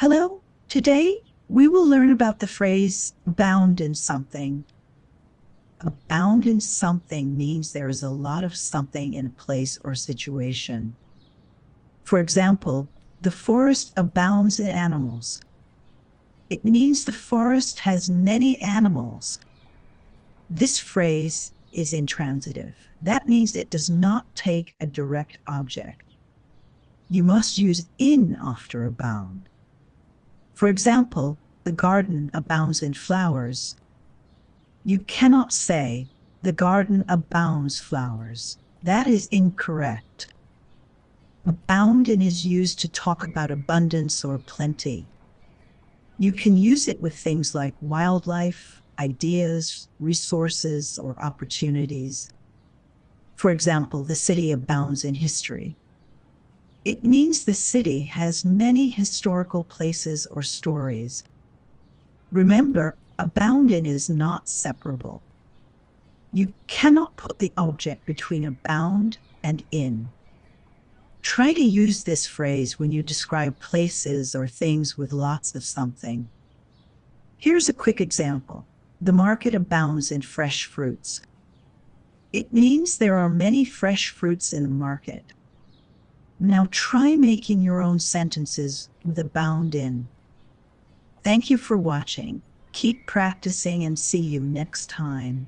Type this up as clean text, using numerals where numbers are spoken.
Hello, today we will learn about the phrase abound in something. Abound in something means there is a lot of something in a place or situation. For example, the forest abounds in animals. It means the forest has many animals. This phrase is intransitive. That means it does not take a direct object. You must use in after abound. For example, the garden abounds in flowers. You cannot say, the garden abounds flowers. That is incorrect. Abound in is used to talk about abundance or plenty. You can use it with things like wildlife, ideas, resources, or opportunities. For example, the city abounds in history. It means the city has many historical places or stories. Remember, abound in is not separable. You cannot put the object between abound and in. Try to use this phrase when you describe places or things with lots of something. Here's a quick example. The market abounds in fresh fruits. It means there are many fresh fruits in the market. Now try making your own sentences with abound in. Thank you for watching. Keep practicing and see you next time.